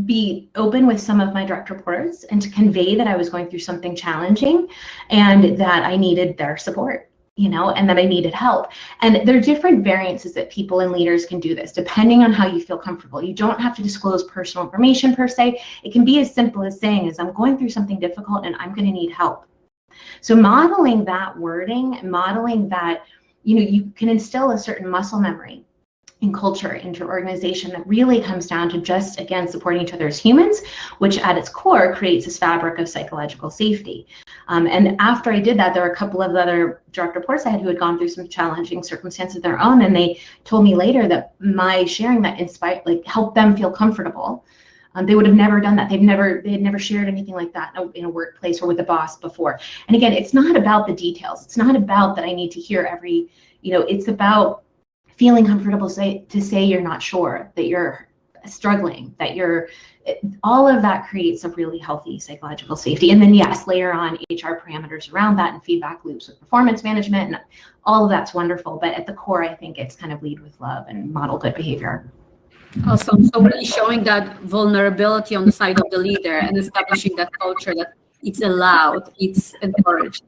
be open with some of my direct reports and to convey that I was going through something challenging and that I needed their support, and that I needed help. And there are different variances that people and leaders can do this, depending on how you feel comfortable. You don't have to disclose personal information per se. It can be as simple as saying, I'm going through something difficult and I'm going to need help. So modeling that wording, modeling that, you can instill a certain muscle memory and culture into your organization that really comes down to just, again, supporting each other as humans, which at its core creates this fabric of psychological safety. And after I did that, there were a couple of other direct reports I had who had gone through some challenging circumstances of their own, and they told me later that my sharing that helped them feel comfortable. They would have never done that. They had never shared anything like that in a workplace or with a boss before. And again, it's not about the details. It's not about that I need to hear it's about feeling comfortable to say you're not sure, that you're struggling, that you're, all of that creates a really healthy psychological safety. And then yes, layer on HR parameters around that and feedback loops with performance management, and all of that's wonderful. But at the core, I think it's kind of lead with love and model good behavior. Awesome. So really showing that vulnerability on the side of the leader and establishing that culture that it's allowed, it's encouraged.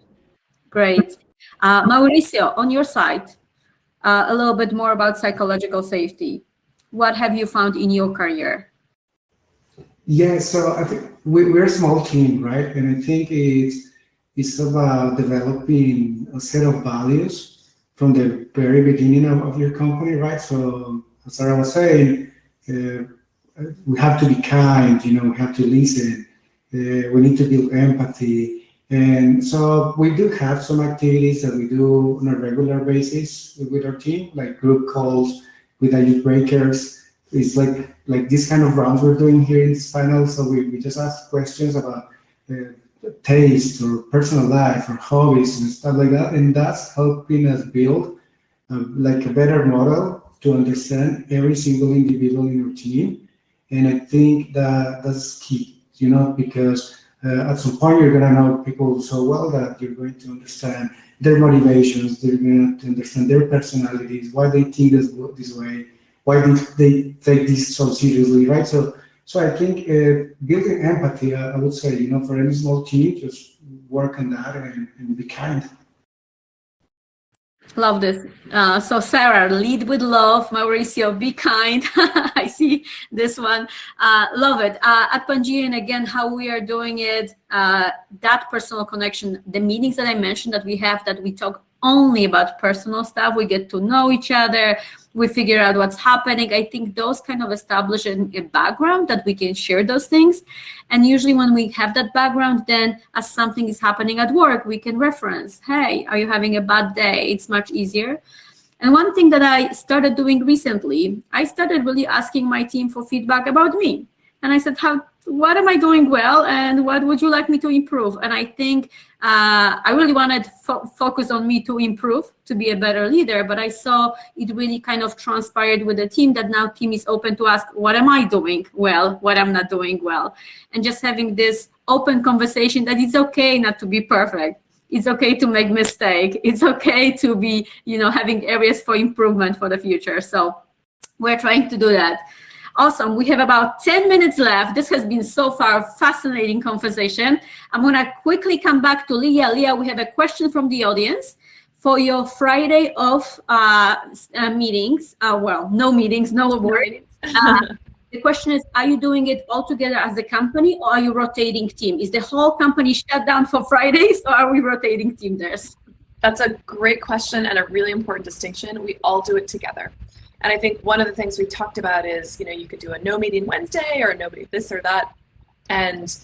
Great. Mauricio, on your side, a little bit more about psychological safety. What have you found in your career? Yeah, so I think we're a small team, right? And I think it's about developing a set of values from the very beginning of your company, right? So as Sara was saying, we have to be kind, we have to listen, we need to build empathy. And so we do have some activities that we do on a regular basis with our team, like group calls with icebreakers. It's like this kind of rounds we're doing here in this panel. So we just ask questions about taste or personal life or hobbies and stuff like that. And that's helping us build like a better model to understand every single individual in our team. And I think that's key, because at some point you're going to know people so well that you're going to understand their motivations, they're going to understand their personalities, why they think this way, why they take this so seriously, right? So I think building empathy, I would say, for any small team, just work on that and be kind. Love this. So Sara, lead with love. Mauricio, be kind. I see this one. Love it. At Pangian, again, how we are doing it, that personal connection, the meetings that I mentioned that we have, that we talk only about personal stuff, we get to know each other, we figure out what's happening. I think those kind of establish a background that we can share those things. And usually when we have that background, then as something is happening at work, we can reference, hey, are you having a bad day? It's much easier. And one thing that I started doing recently, I started really asking my team for feedback about me. And I said, what am I doing well, and what would you like me to improve? And I think I really wanted to focus on me to improve, to be a better leader, but I saw it really kind of transpired with the team, that now team is open to ask, what am I doing well, what I'm not doing well? And just having this open conversation that it's okay not to be perfect. It's okay to make mistake. It's okay to be, having areas for improvement for the future. So we're trying to do that. Awesome. We have about 10 minutes left. This has been so far a fascinating conversation. I'm going to quickly come back to Leah. Leah, we have a question from the audience. For your Friday off meetings, no meetings, no awards. The question is, are you doing it all together as a company, or are you rotating team? Is the whole company shut down for Fridays, or are we rotating team there? That's a great question and a really important distinction. We all do it together. And I think one of the things we talked about is, you could do a no meeting Wednesday or no meeting this or that. And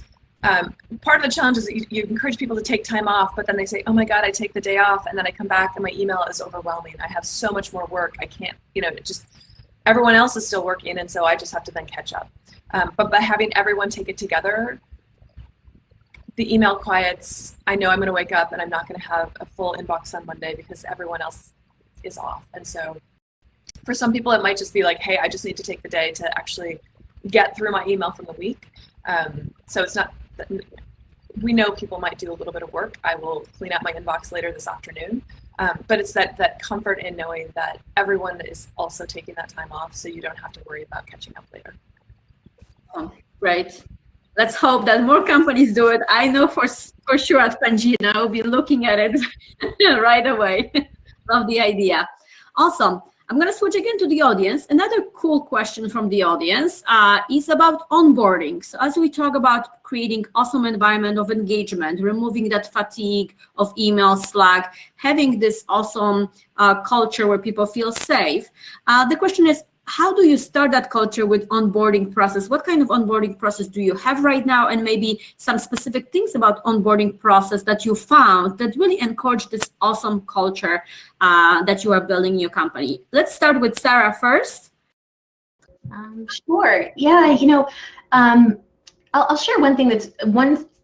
part of the challenge is that you encourage people to take time off, but then they say, oh my God, I take the day off, and then I come back and my email is overwhelming. I have so much more work. I can't, everyone else is still working, and so I just have to then catch up. But by having everyone take it together, the email quiets. I know I'm going to wake up and I'm not going to have a full inbox on Monday because everyone else is off. And so for some people, it might just be like, hey, I just need to take the day to actually get through my email from the week. So it's not, we know people might do a little bit of work. I will clean up my inbox later this afternoon. But it's that comfort in knowing that everyone is also taking that time off, so you don't have to worry about catching up later. Right. Let's hope that more companies do it. I know for sure at Pangian, I'll be looking at it right away. Love the idea. Awesome. I'm going to switch again to the audience. Another cool question from the audience is about onboarding. So as we talk about creating awesome environment of engagement, removing that fatigue of email, Slack, having this awesome culture where people feel safe, the question is, how do you start that culture with onboarding process? What kind of onboarding process do you have right now? And maybe some specific things about onboarding process that you found that really encourage this awesome culture that you are building in your company. Let's start with Sara first. Sure. Yeah, I'll share one thing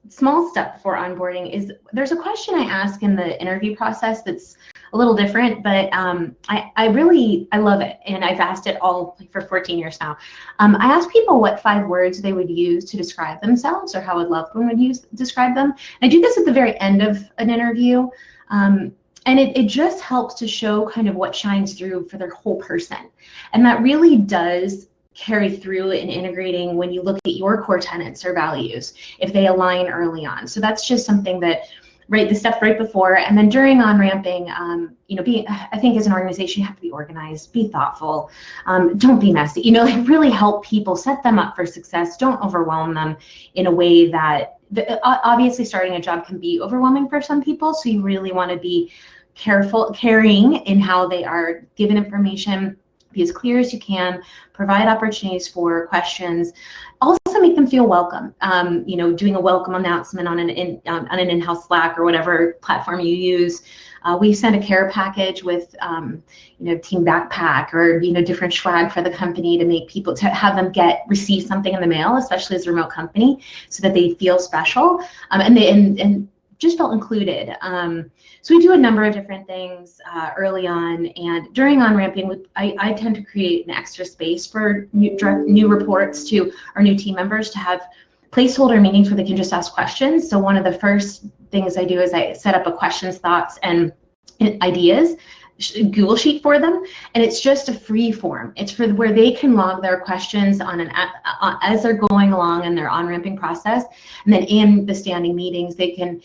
small step before onboarding is there's a question I ask in the interview process that's a little different, but I love it, and I've asked it all for 14 years now. I ask people what 5 words they would use to describe themselves, or how a loved one would describe them. And I do this at the very end of an interview, and it just helps to show kind of what shines through for their whole person, and that really does carry through in integrating when you look at your core tenets or values, if they align early on. So that's just something that, right, the step right before, and then during on-ramping, I think as an organization, you have to be organized, be thoughtful, don't be messy, like really help people, set them up for success, don't overwhelm them in a way that, obviously starting a job can be overwhelming for some people, so you really want to be careful, caring in how they are given information, be as clear as you can, provide opportunities for questions, also make them feel welcome. Doing a welcome announcement on an in-house Slack or whatever platform you use. We send a care package with team backpack or different swag for the company to make people, to have them receive something in the mail, especially as a remote company, so that they feel special and just felt included. So we do a number of different things early on, and during on-ramping, I tend to create an extra space for new reports to our new team members to have placeholder meetings where they can just ask questions. So one of the first things I do is I set up a questions, thoughts, and ideas Google Sheet for them, and it's just a free form. It's for where they can log their questions on as they're going along in their on-ramping process, and then in the standing meetings, they can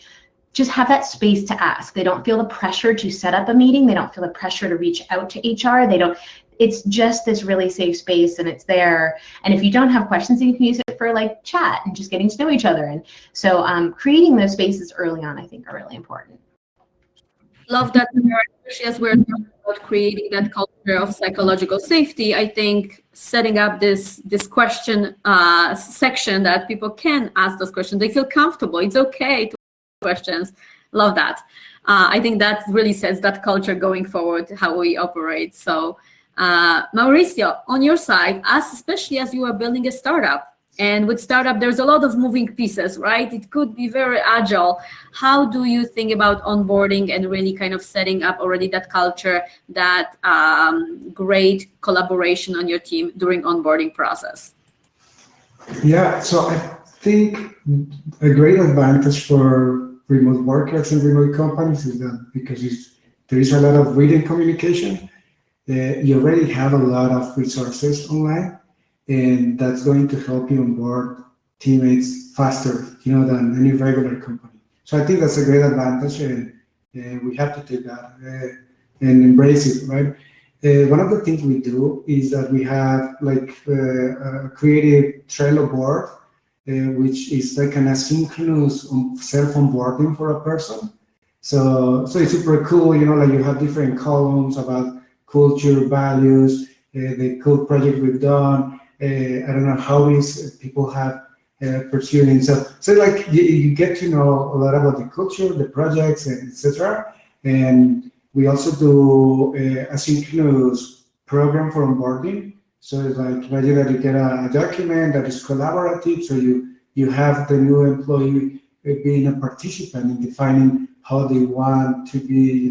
just have that space to ask. They don't feel the pressure to set up a meeting. They don't feel the pressure to reach out to HR. It's just this really safe space, and it's there. And if you don't have questions, you can use it for like chat and just getting to know each other. And so creating those spaces early on, I think, are really important. Love that, especially as we're talking about creating that culture of psychological safety. I think setting up this question section that people can ask those questions. They feel comfortable. It's okay to questions. Love that. I think that really sets that culture going forward, how we operate. So Mauricio, on your side, especially as you are building a startup, and with startup, there's a lot of moving pieces, right? It could be very agile. How do you think about onboarding and really kind of setting up already that culture, that great collaboration on your team during onboarding process? Yeah, so I think a great advantage for remote workers and remote companies is that because there is a lot of written communication, you already have a lot of resources online, and that's going to help you onboard teammates faster, than any regular company. So I think that's a great advantage, and we have to take that and embrace it, right? One of the things we do is that we have like a creative Trello board, which is like an asynchronous self-onboarding for a person. So it's super cool, like you have different columns about culture, values, the cool project we've done, I don't know, hobbies people have pursuing. So like you get to know a lot about the culture, the projects, etc. And we also do a asynchronous program for onboarding. So it's like, imagine that you get a document that is collaborative. So you have the new employee being a participant in defining how they want to be,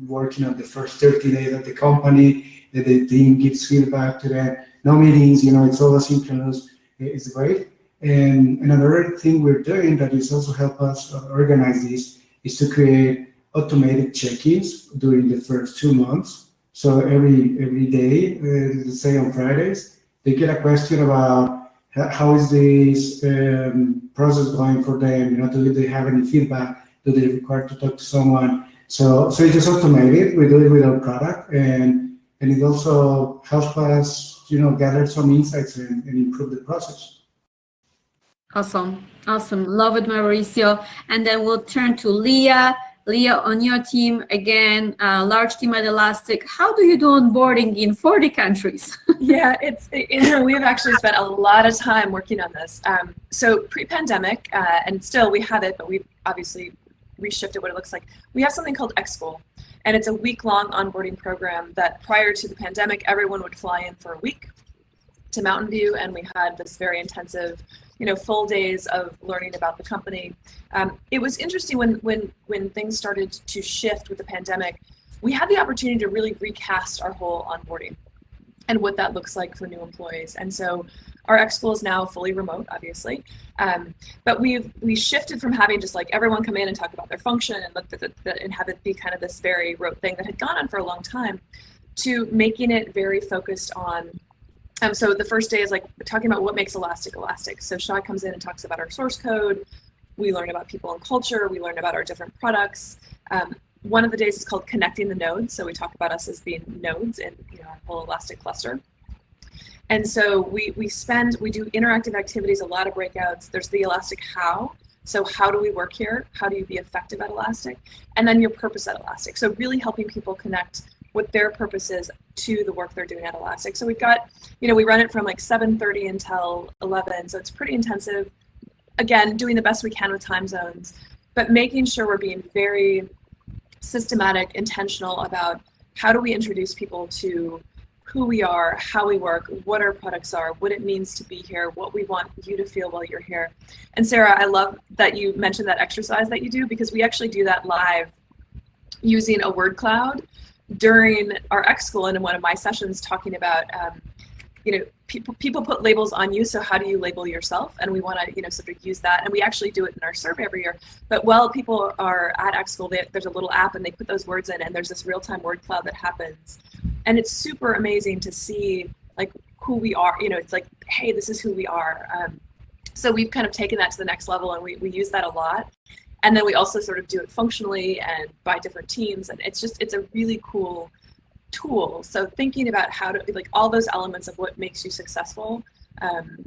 working on the first 30 days of the company. The team gives feedback to them. No meetings, it's all asynchronous. It's great. And another thing we're doing that is also help us organize this is to create automated check-ins during the first 2 months. So every day, let's say on Fridays, they get a question about how is this process going for them? Do they have any feedback? Do they require to talk to someone? So it's just automated. We do it with our product, and it also helps us, gather some insights and improve the process. Awesome. Love it, Mauricio. And then we'll turn to Leah. Leah, on your team, again, large team at Elastic. How do you do onboarding in 40 countries? Yeah, we have actually spent a lot of time working on this. So pre-pandemic, and still we have it, but we've obviously reshifted what it looks like. We have something called X-School, and it's a week-long onboarding program that prior to the pandemic, everyone would fly in for a week. to Mountain View, and we had this very intensive, full days of learning about the company. It was interesting when things started to shift with the pandemic. We had the opportunity to really recast our whole onboarding and what that looks like for new employees. And so our X School is now fully remote, obviously, but we shifted from having just like everyone come in and talk about their function and have it be kind of this very rote thing that had gone on for a long time, to making it very focused on. So the first day is like talking about what makes Elastic Elastic. So Shai comes in and talks about our source code. We learn about people and culture. We learn about our different products. One of the days is called Connecting the Nodes. So we talk about us as being nodes in our whole Elastic cluster. And so we do interactive activities, a lot of breakouts. There's the Elastic how. So how do we work here? How do you be effective at Elastic? And then your purpose at Elastic. So really helping people connect what their purpose is to the work they're doing at Elastic. So we've got, we run it from like 7:30 until 11. So it's pretty intensive. Again, doing the best we can with time zones, but making sure we're being very systematic, intentional about how do we introduce people to who we are, how we work, what our products are, what it means to be here, what we want you to feel while you're here. And Sarah, I love that you mentioned that exercise that you do, because we actually do that live using a word cloud during our X School and in one of my sessions, talking about, people put labels on you, so how do you label yourself? And we want to, sort of use that. And we actually do it in our survey every year. But while people are at X School, there's a little app and they put those words in, and there's this real-time word cloud that happens. And it's super amazing to see like who we are. It's like, hey, this is who we are. So we've kind of taken that to the next level, and we use that a lot. And then we also sort of do it functionally and by different teams. And it's a really cool tool. So thinking about how to, like, all those elements of what makes you successful.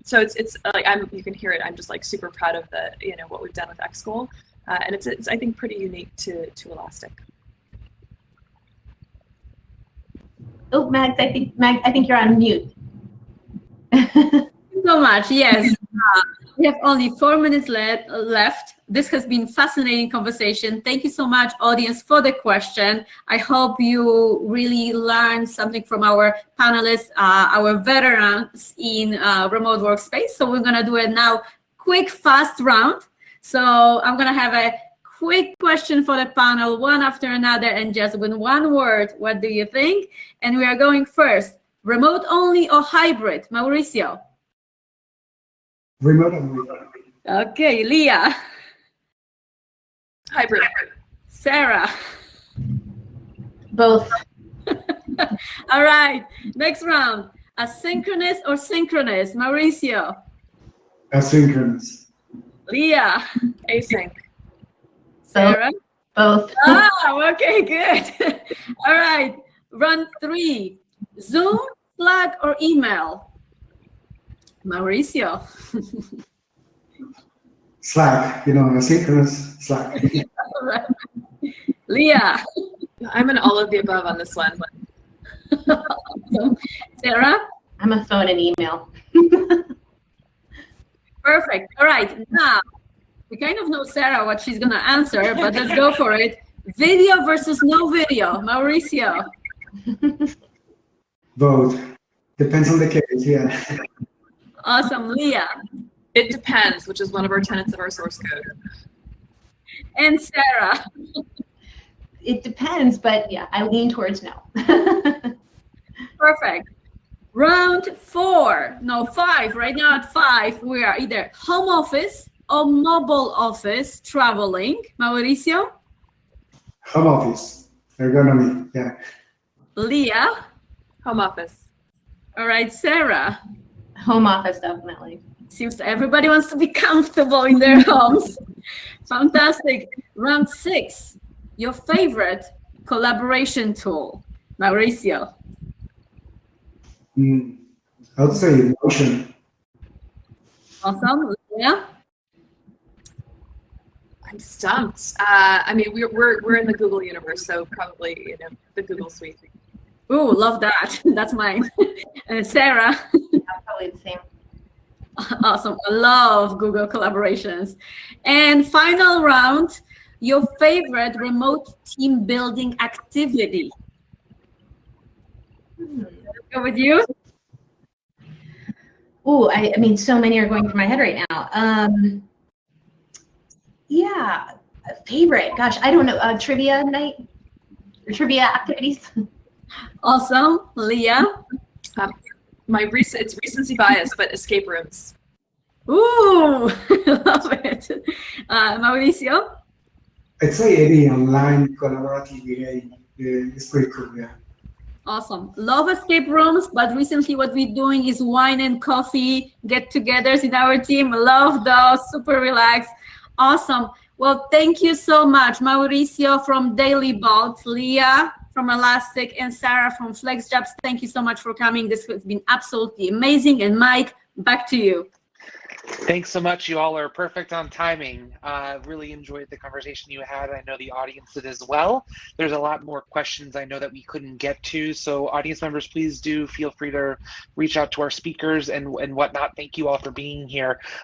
So it's like, you can hear it. I'm just like super proud of what we've done with X School. And it's I think pretty unique to Elastic. Oh, Max, I think you're on mute. So much, yes. We have only 4 minutes left. This has been fascinating conversation. Thank you so much, audience, for the question. I hope you really learned something from our panelists, our veterans in remote workspace. So we're gonna do it now, quick, fast round. So I'm gonna have a quick question for the panel, one after another, and just with one word, what do you think? And we are going first, remote only or hybrid? Mauricio. Remote only. Okay, Leah. Hybrid. Sarah. Both. All right, next round. Asynchronous or synchronous? Mauricio. Asynchronous. Leah. Async. Sarah. Both. Oh, okay, good. All right, round 3. Zoom, Slack, or email? Mauricio. Slack, asynchronous Slack. All right. Leah. I'm an all of the above on this one. Sarah. I'm a phone and email. Perfect. All right, now we kind of know Sarah what she's gonna answer, but let's go for it. Video versus no video, Mauricio. Both. Depends on the case, yeah. Awesome, Leah. It depends, which is one of our tenets of our source code. And Sarah. It depends, but yeah, I lean towards no. Perfect. Round 4, no 5, right now at 5, we are either home office or mobile office traveling. Mauricio? Home office, ergonomy, yeah. Leah? Home office. All right, Sarah. Home office, definitely. Seems everybody wants to be comfortable in their homes. Fantastic. Round 6, your favorite collaboration tool. Mauricio. I would say Notion. Awesome. Leah? I'm stumped. I mean, we're in the Google universe, so probably the Google suite. Ooh, love that. That's mine. And Sarah? Probably the same. Awesome. I love Google collaborations. And final round, your favorite remote team building activity. Let's go with you. Oh, I mean, so many are going through my head right now. Yeah, favorite. Gosh, I don't know. Trivia night or trivia activities. Awesome. Leah? It's recency bias, but escape rooms. Ooh, love it. Mauricio? I'd say any online collaborative game is pretty cool, yeah. Awesome. Love escape rooms, but recently what we're doing is wine and coffee get-togethers in our team. Love those, super relaxed. Awesome. Well, thank you so much, Mauricio from DailyBot, Leah from Elastic, and Sara from FlexJobs. Thank you so much for coming. This has been absolutely amazing. And Mike, back to you. Thanks so much. You all are perfect on timing. Really enjoyed the conversation you had. I know the audience did as well. There's a lot more questions I know that we couldn't get to. So audience members, please do feel free to reach out to our speakers and whatnot. Thank you all for being here.